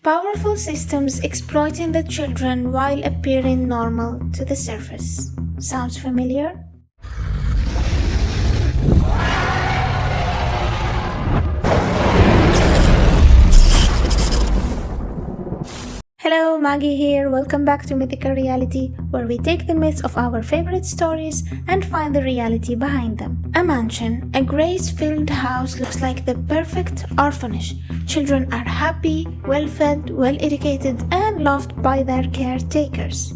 Powerful systems exploiting the children while appearing normal to the surface. Sounds familiar? Hello, Maggie here. Welcome back to Mythical Reality, where we take the myths of our favorite stories and find the reality behind them. A mansion, a grace-filled house looks like the perfect orphanage. Children are happy, well-fed, well-educated, and loved by their caretakers.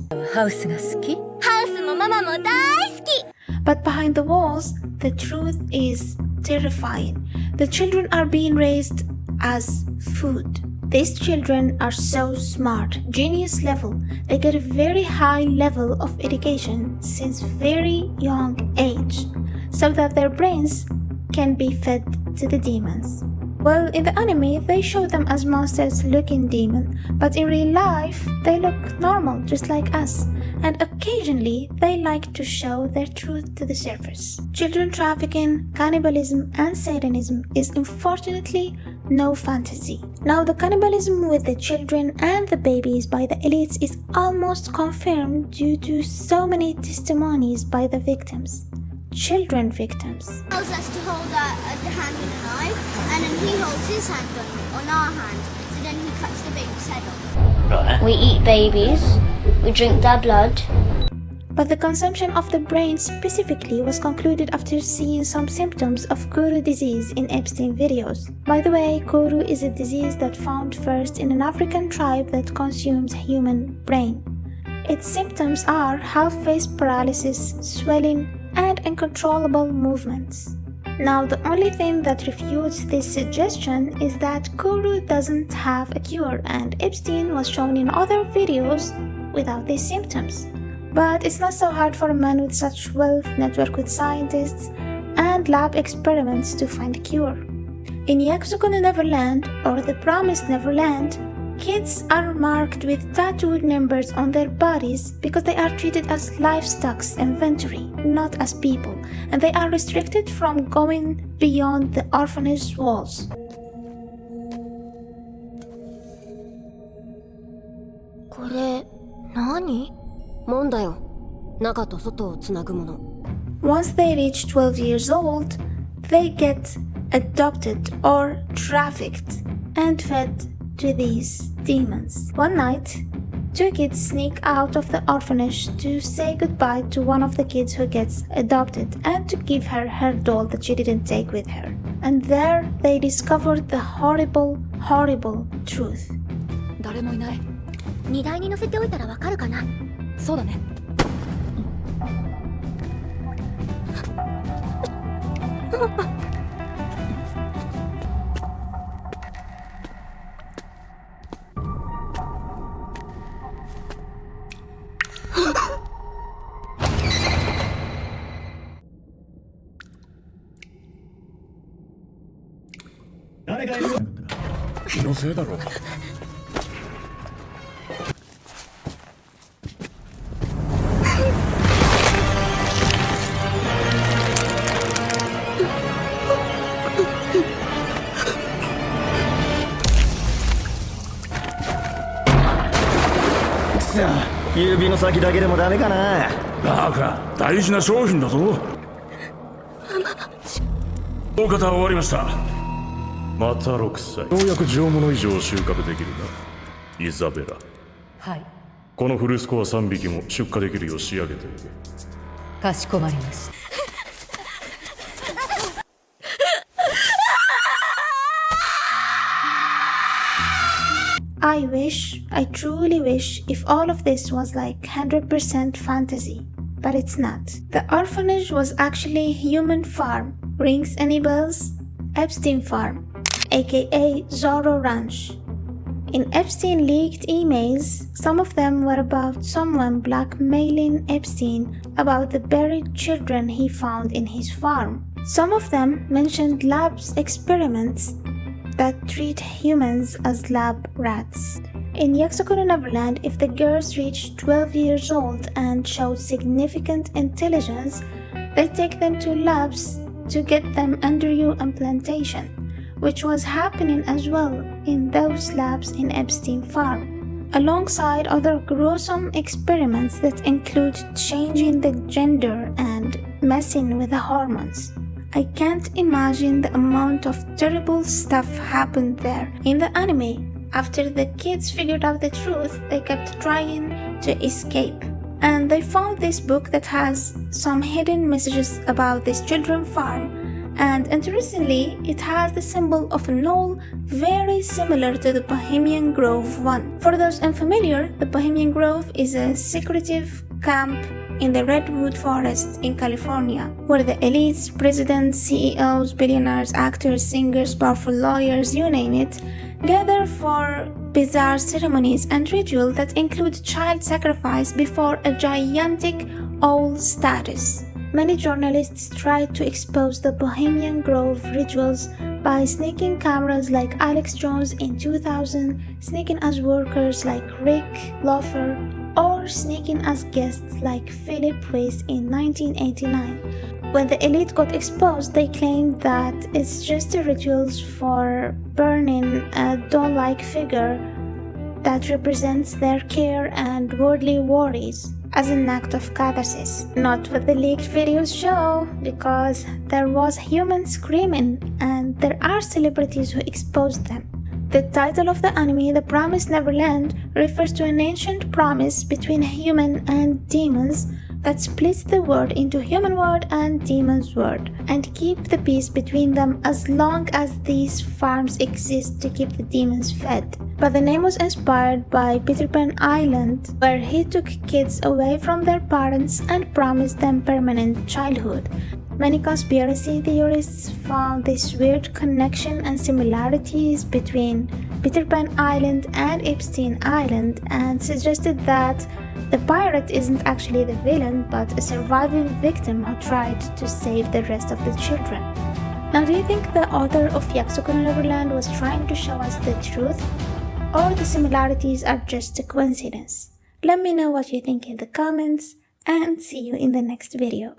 But behind the walls, the truth is terrifying. The children are being raised as food. These children are so smart, genius level. They get a very high level of education since very young age, so that their brains can be fed to the demons. Well, in the anime, they show them as monsters looking demon, but in real life, they look normal, just like us. And occasionally, they like to show their truth to the surface. Children trafficking, cannibalism, and Satanism is unfortunately no fantasy. Now, the cannibalism with the children and the babies by the elites is almost confirmed due to so many testimonies by the victims. Children victims. Tells us to hold the hand in a knife, and then he holds his hand on our hand, so then he cuts the baby's head off. Right. We eat babies, we drink their blood. But the consumption of the brain specifically was concluded after seeing some symptoms of Kuru disease in Epstein videos. By the way, Kuru is a disease that found first in an African tribe that consumes human brain. Its symptoms are half-face paralysis, swelling, and uncontrollable movements. Now, the only thing that refutes this suggestion is that Kuru doesn't have a cure, and Epstein was shown in other videos without these symptoms. But it's not so hard for a man with such wealth, network with scientists, and lab experiments to find a cure. In Yakuza no Neverland, or the Promised Neverland, kids are marked with tattooed numbers on their bodies because they are treated as livestock's inventory, not as people, and they are restricted from going beyond the orphanage walls. これ何？門だよ。中と外をつなぐもの。 Once they reach 12 years old, they get adopted or trafficked and fed to these demons. One night, two kids sneak out of the orphanage to say goodbye to one of the kids who gets adopted and to give her her doll that she didn't take with her. And there they discovered the horrible, horrible truth. 誰もいない。荷台に乗せておいたらわかるかな。そうだね。誰がいる？気のせいだろう。指の先だけでもダメかな。バカ、大事な商品だぞ。大方終わりました。また6歳。ようやく上物以上収穫できるな。イザベラ。はい。このフルスコア3匹も出荷できるよう仕上げておけ。かしこまりました。I truly wish if all of this was like 100% fantasy, but it's not. The orphanage was actually human farm. Rings any bells? Epstein Farm, aka Zorro Ranch. In Epstein leaked emails, some of them were about someone blackmailing Epstein about the buried children he found in his farm. Some of them mentioned labs experiments that treat humans as lab rats. In Yakuza no Neverland, if the girls reach 12 years old and show significant intelligence, they take them to labs to get them embryo implantation, which was happening as well in those labs in Epstein Farm, alongside other gruesome experiments that include changing the gender and messing with the hormones. I can't imagine the amount of terrible stuff happened there. In the anime, after the kids figured out the truth, they kept trying to escape. And they found this book that has some hidden messages about this children's farm. And interestingly, it has the symbol of a knoll very similar to the Bohemian Grove one. For those unfamiliar, the Bohemian Grove is a secretive camp in the Redwood Forest in California, where the elites, presidents, CEOs, billionaires, actors, singers, powerful lawyers, you name it, gather for bizarre ceremonies and rituals that include child sacrifice before a gigantic owl status. Many journalists tried to expose the Bohemian Grove rituals by sneaking cameras like Alex Jones in 2000, sneaking as workers like Rick Loeffler, or sneaking as guests like Philip Weiss in 1989. When the elite got exposed, they claimed that it's just the rituals for burning a doll-like figure that represents their care and worldly worries as an act of catharsis. Not what the leaked videos show, because there was human screaming and there are celebrities who exposed them. The title of the anime, The Promised Neverland, refers to an ancient promise between human and demons that splits the world into human world and demon's world, and keep the peace between them as long as these farms exist to keep the demons fed. But the name was inspired by Peter Pan Island, where he took kids away from their parents and promised them permanent childhood. Many conspiracy theorists found this weird connection and similarities between Peter Pan Island and Epstein Island and suggested that the pirate isn't actually the villain but a surviving victim who tried to save the rest of the children. Now, do you think the author of Yakusoku no Neverland was trying to show us the truth? Or the similarities are just a coincidence? Let me know what you think in the comments and see you in the next video.